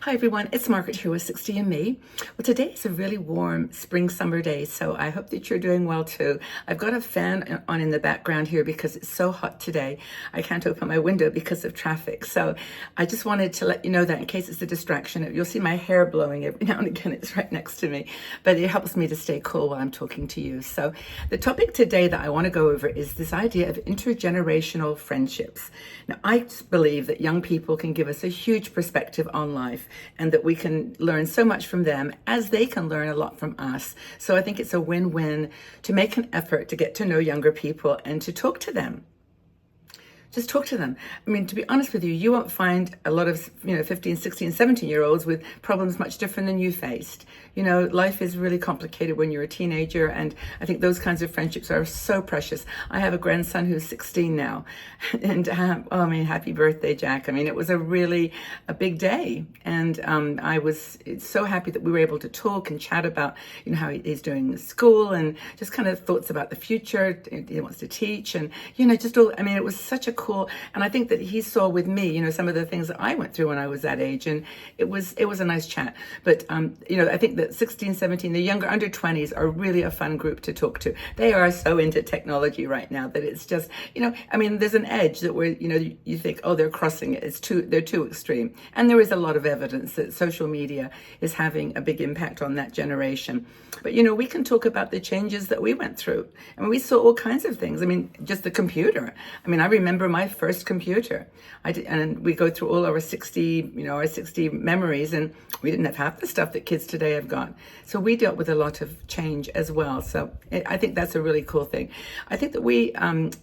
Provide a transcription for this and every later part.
Hi everyone, it's Margaret here with 60 and Me. Well, today is a really warm spring summer day, so I hope that you're doing well too. I've got a fan on in the background here because it's so hot today. I can't open my window because of traffic. So I just wanted to let you know that in case it's a distraction. You'll see my hair blowing every now and again. It's right next to me, but it helps me to stay cool while I'm talking to you. So the topic today that I want to go over is this idea of intergenerational friendships. Now, I believe that young people can give us a huge perspective on life, and that we can learn so much from them as they can learn a lot from us. So I think it's a win-win to make an effort to get to know younger people and to talk to them. Just talk to them. I mean, to be honest with you, you won't find a lot of, 15, 16, 17-year-olds with problems much different than you faced. Life is really complicated when you're a teenager, and I think those kinds of friendships are so precious. I have a grandson who's 16 now, and happy birthday, Jack. I mean, it was a big day, and I was so happy that we were able to talk and chat about, how he's doing in school and just kind of thoughts about the future. He wants to teach, and, it was such a cool, and I think that he saw with me, some of the things that I went through when I was that age, and it was a nice chat. But, I think that 16, 17, the younger under 20s are really a fun group to talk to. They are so into technology right now that it's just, there's an edge that where, you think, oh, they're crossing it. They're too extreme. And there is a lot of evidence that social media is having a big impact on that generation. But, we can talk about the changes that we went through. I mean, we saw all kinds of things. I mean, just the computer. I mean, I remember my first computer. And we go through all our 60 memories, and we didn't have half the stuff that kids today have got. So we dealt with a lot of change as well. So I think that's a really cool thing. I think that we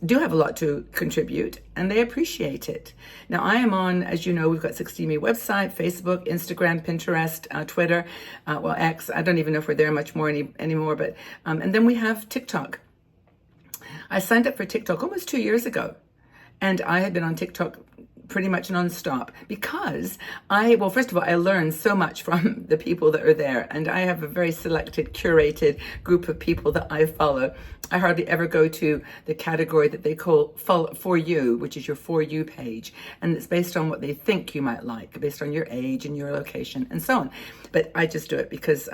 do have a lot to contribute, and they appreciate it. Now, I am on, as you know, we've got 60Me website, Facebook, Instagram, Pinterest, Twitter, X. I don't even know if we're there much more anymore, but and then we have TikTok. I signed up for TikTok almost 2 years ago, and I had been on TikTok pretty much nonstop because first of all, I learned so much from the people that are there, and I have a very selected, curated group of people that I follow. I hardly ever go to the category that they call For You, which is your For You page, and it's based on what they think you might like, based on your age and your location and so on. But I just do it because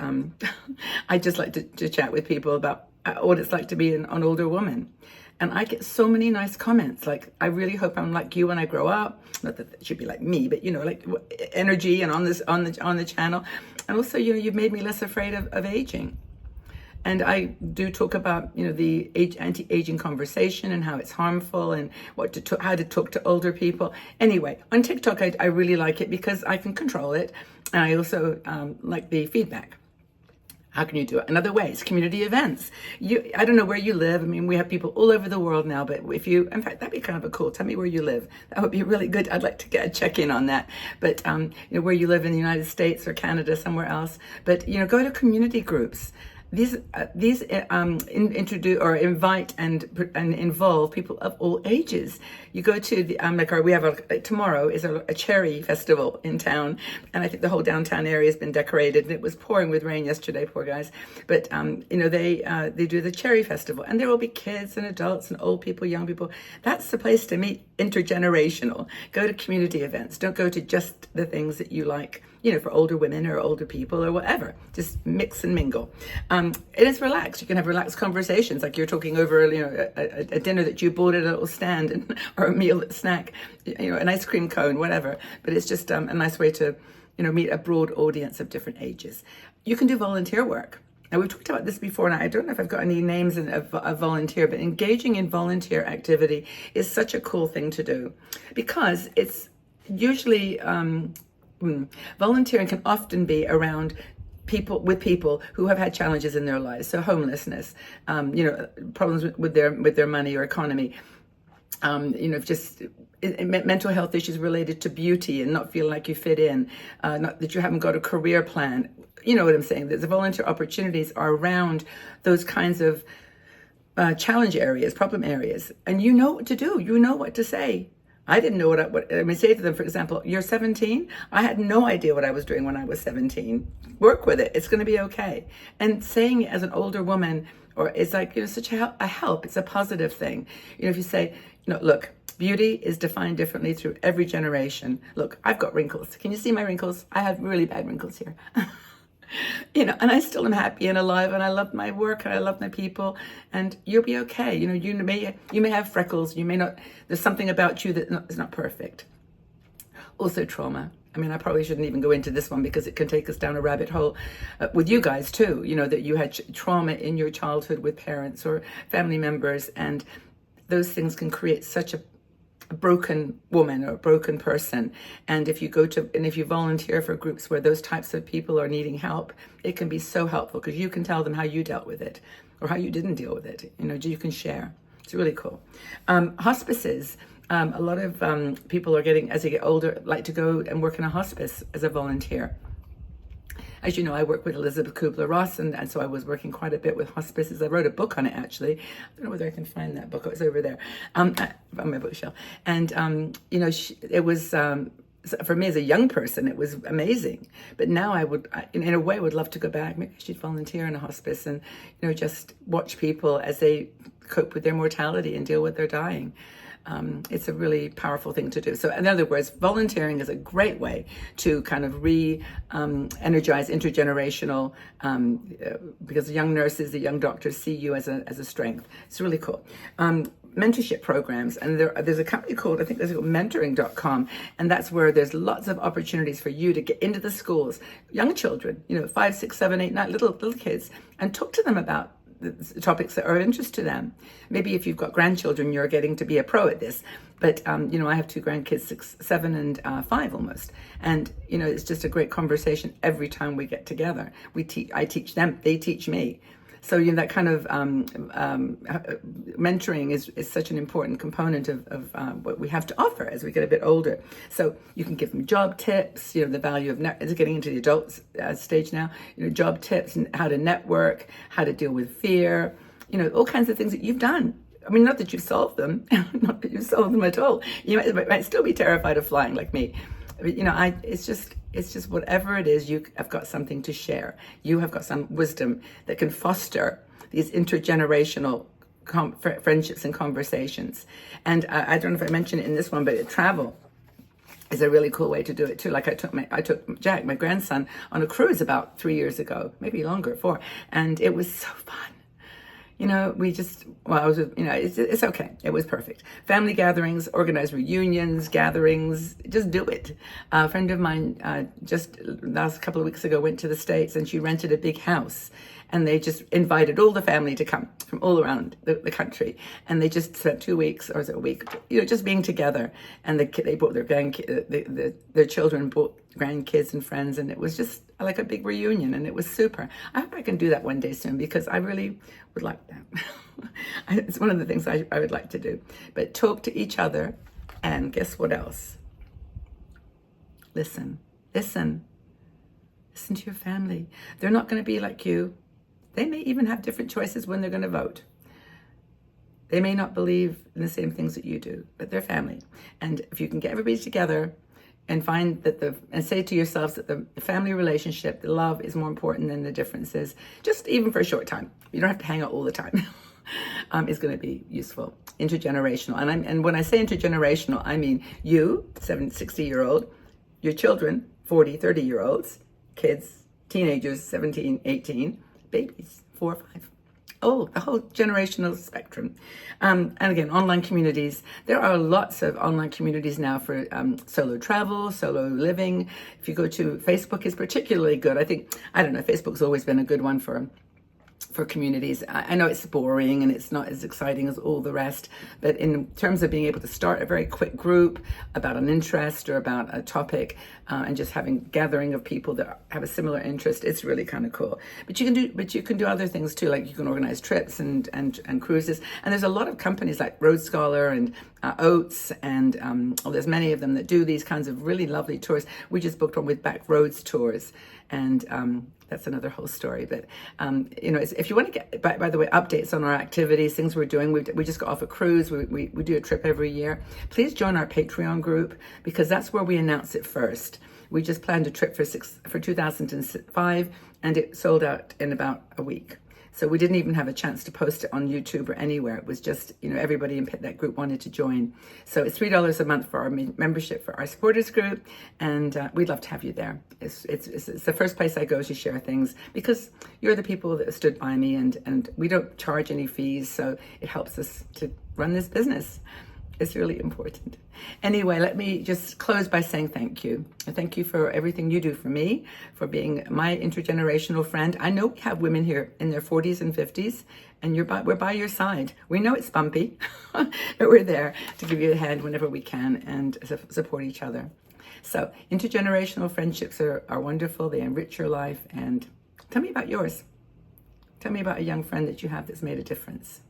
I just like to chat with people about what it's like to be an older woman. And I get so many nice comments, like, I really hope I'm like you when I grow up. Not that it should be like me, but like energy and on the channel. And also, you've made me less afraid of aging. And I do talk about, the anti-aging conversation and how it's harmful, and how to talk to older people. Anyway, on TikTok, I really like it because I can control it. And I also like the feedback. How can you do it? Another way is community events. I don't know where you live. I mean, we have people all over the world now, but in fact, that'd be kind of cool. Tell me where you live. That would be really good. I'd like to get a check-in on that. But, where you live in the United States or Canada, somewhere else. But, go to community groups. These introduce or invite and involve people of all ages. You go to the tomorrow is a cherry festival in town, and I think the whole downtown area has been decorated. And it was pouring with rain yesterday, poor guys. But they do the cherry festival, and there will be kids and adults and old people, young people. That's the place to meet intergenerational. Go to community events. Don't go to just the things that you like. For older women or older people or whatever. Just mix and mingle. It is relaxed. You can have relaxed conversations, like you're talking over, a dinner that you bought at a little stand, or a meal at snack, an ice cream cone, whatever. But it's just a nice way to, meet a broad audience of different ages. You can do volunteer work. Now, we've talked about this before, and I don't know if I've got any names of volunteer, but engaging in volunteer activity is such a cool thing to do, because it's usually... volunteering can often be around people who have had challenges in their lives. So homelessness, problems with their money or economy, just mental health issues related to beauty and not feeling like you fit in, not that you haven't got a career plan. You know what I'm saying? The volunteer opportunities are around those kinds of challenge areas, problem areas, and you know what to do. You know what to say. I didn't know what I mean, say to them, for example, you're 17. I had no idea what I was doing when I was 17. Work with it. It's going to be okay. And saying it as an older woman, or it's like, such a help. It's a positive thing. If you say, No, look, beauty is defined differently through every generation. Look, I've got wrinkles. Can you see my wrinkles? I have really bad wrinkles here. And I still am happy and alive, and I love my work, and I love my people, and you'll be okay. You may have freckles, you may not. There's something about you that is not perfect. Also, trauma. I mean, I probably shouldn't even go into this one because it can take us down a rabbit hole with you guys too. That you had trauma in your childhood with parents or family members, and those things can create such a broken woman or a broken person. And if you volunteer for groups where those types of people are needing help, it can be so helpful because you can tell them how you dealt with it or how you didn't deal with it. You can share. It's really cool. Hospices. A lot of people are getting, as they get older, like to go and work in a hospice as a volunteer. As you know, I work with Elizabeth Kubler-Ross, and so I was working quite a bit with hospices. I wrote a book on it, actually. I don't know whether I can find that book. It's over there on my bookshelf. And, it was, for me as a young person, it was amazing. But now in a way, would love to go back. Maybe I should volunteer in a hospice and, just watch people as they cope with their mortality and deal with their dying. It's a really powerful thing to do. So in other words, volunteering is a great way to kind of energize intergenerational, because the young nurses, the young doctors see you as a strength. It's really cool. Mentorship programs, and there's a company called, I think there's mentoring.com, and that's where there's lots of opportunities for you to get into the schools, young children, 5, 6, 7, 8, 9, little kids, and talk to them about the topics that are of interest to them. Maybe if you've got grandchildren, you're getting to be a pro at this. But, I have 2 grandkids, 6, 7, and 5 almost. And, it's just a great conversation every time we get together. I teach them, they teach me. So, that kind of mentoring is such an important component of what we have to offer as we get a bit older. So you can give them job tips, the value of it's getting into the adult stage now, job tips and how to network, how to deal with fear, all kinds of things that you've done. I mean, not that you've solved them, not that you've solved them at all. You might still be terrified of flying like me. But, it's just whatever it is, you have got something to share. You have got some wisdom that can foster these intergenerational friendships and conversations. And I don't know if I mentioned it in this one, but travel is a really cool way to do it too. Like I took Jack, my grandson, on a cruise about 3 years ago, maybe longer, 4, and it was so fun. It's okay. It was perfect. Family gatherings, organized reunions, gatherings, just do it. A friend of mine just last couple of weeks ago went to the States, and she rented a big house, and they just invited all the family to come from all around the country. And they just spent 2 weeks, or was it a week, just being together. And they brought their their children brought grandkids and friends, and it was just like a big reunion, and it was super. I hope I can do that one day soon, because I really would like that. It's one of the things I would like to do. But talk to each other, and guess what else? Listen to your family. They're not going to be like you. They may even have different choices when they're going to vote. They may not believe in the same things that you do, but they're family. And if you can get everybody together and find and say to yourselves that the family relationship, the love is more important than the differences, just even for a short time. You don't have to hang out all the time. Is going to be useful. Intergenerational. And when I say intergenerational, I mean you, 60-year-old, your children, 40, 30-year-olds, kids, teenagers, 17, 18, babies, 4 or 5. Oh, the whole generational spectrum. And again, online communities. There are lots of online communities now for solo travel, solo living. If you go to Facebook, is particularly good. I don't know, Facebook's always been a good one for communities. I know it's boring and it's not as exciting as all the rest, but in terms of being able to start a very quick group about an interest or about a topic, and just having gathering of people that have a similar interest, it's really kind of cool. But you can do other things too, like you can organize trips and cruises. And there's a lot of companies like Road Scholar and Oats, and there's many of them that do these kinds of really lovely tours. We just booked one with Back Roads Tours, and that's another whole story. But if you want to get, by the way, updates on our activities, things we're doing, we just got off a cruise. We do a trip every year. Please join our Patreon group, because that's where we announce it first. We just planned a trip for 2005, and it sold out in about a week. So we didn't even have a chance to post it on YouTube or anywhere. It was just, everybody in that group wanted to join. So it's $3 a month for our membership for our supporters group. And we'd love to have you there. It's the first place I go to share things because you're the people that stood by me, and we don't charge any fees. So it helps us to run this business. It's really important. Anyway, let me just close by saying thank you. Thank you for everything you do for me, for being my intergenerational friend. I know we have women here in their 40s and 50s, and we're by your side. We know it's bumpy, but we're there to give you a hand whenever we can and support each other. So intergenerational friendships are wonderful. They enrich your life. And tell me about yours. Tell me about a young friend that you have that's made a difference.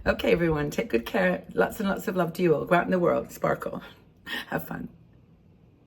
Okay, everyone, take good care. Lots and lots of love to you all. Go out in the world, sparkle, have fun.